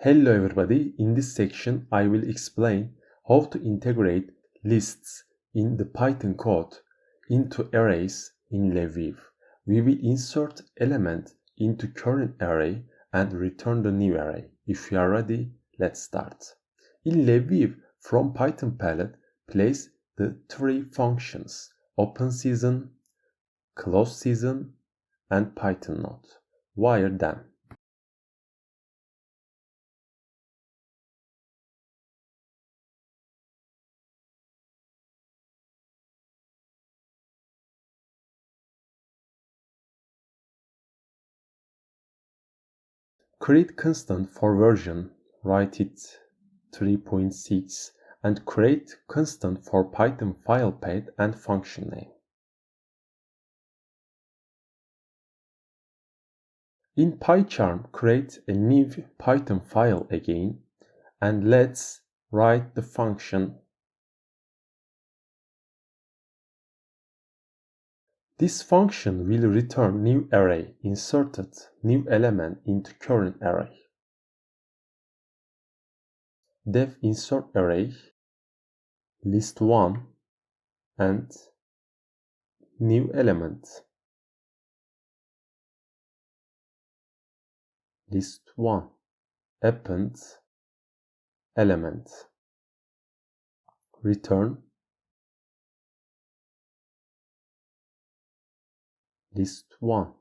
Hello everybody, in this section I will explain how to integrate lists in the Python code into arrays in LabVIEW. We will insert element into current array and return the new array. If you are ready, let's start. In LabVIEW, from Python palette, place the three functions: open season, close season, and Python node. Wire them. Create constant for version, write it 3.6, and create constant for Python file path and function name. In PyCharm, create a new Python file again, and let's write the function. This function will return new array, inserted new element into current array. Def insert array, list1, and new element. List1, append element, return list1.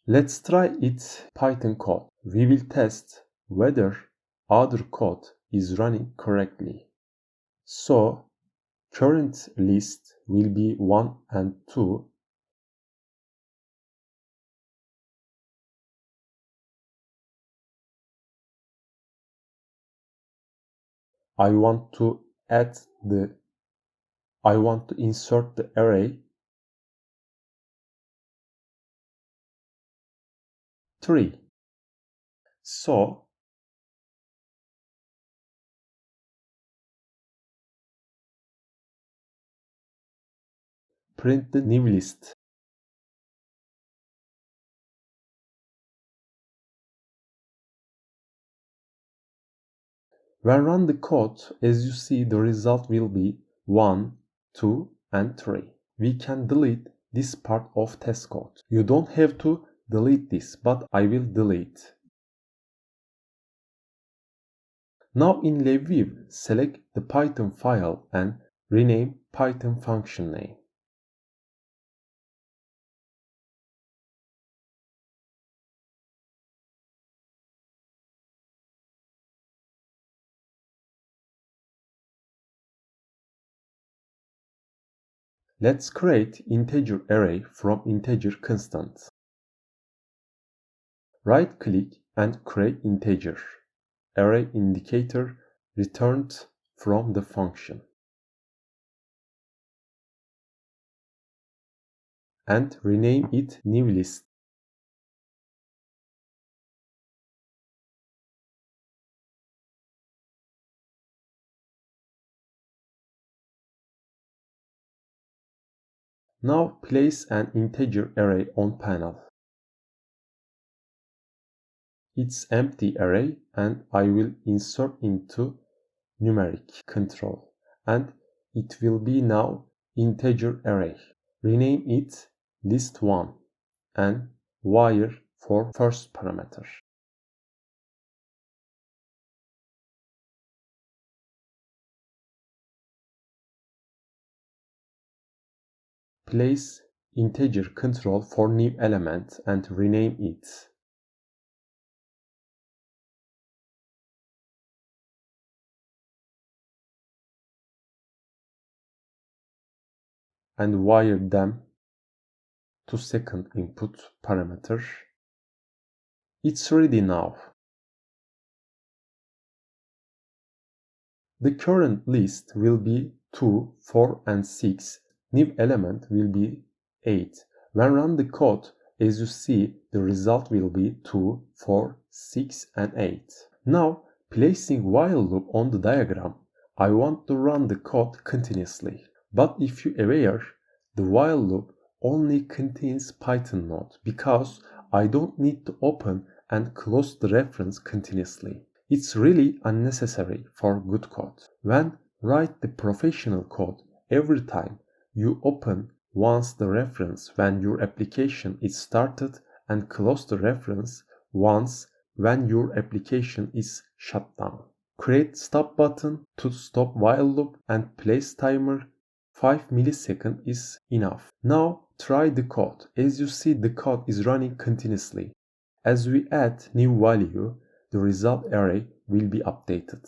Let's try it Python code. We will test whether other code is running correctly. So current list will be 1 and 2. I want to insert the array 3. So print the new list. When run the code, as you see, the result will be 1, 2, and 3. We can delete this part of test code. You don't have to delete this, but I will delete. Now in LabVIEW, select the Python file and rename Python function name. Let's create integer array from integer constant. Right-click and create integer array indicator returned from the function, and rename it new list. Now place an integer array on panel. It's empty array, and I will insert into numeric control, and it will be now integer array. Rename it list1 and wire for first parameter. Place integer control for new element and rename it. And wire them to second input parameter. It's ready now. The current list will be 2, 4, and 6. New element will be 8. When run the code, as you see, the result will be 2, 4, 6, and 8. Now, placing while loop on the diagram, I want to run the code continuously. But if you aware, the while loop only contains Python node because I don't need to open and close the reference continuously. It's really unnecessary for good code. When write the professional code, every time you open once the reference when your application is started and close the reference once when your application is shut down. Create stop button to stop while loop and place timer. 5 milliseconds is enough. Now try the code. As you see, the code is running continuously. As we add new value, the result array will be updated.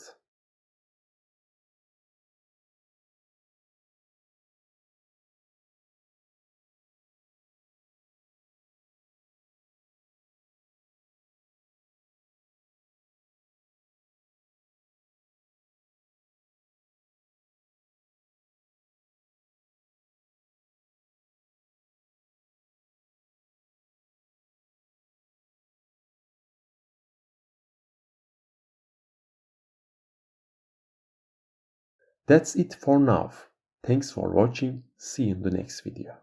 That's it for now. Thanks for watching. See you in the next video.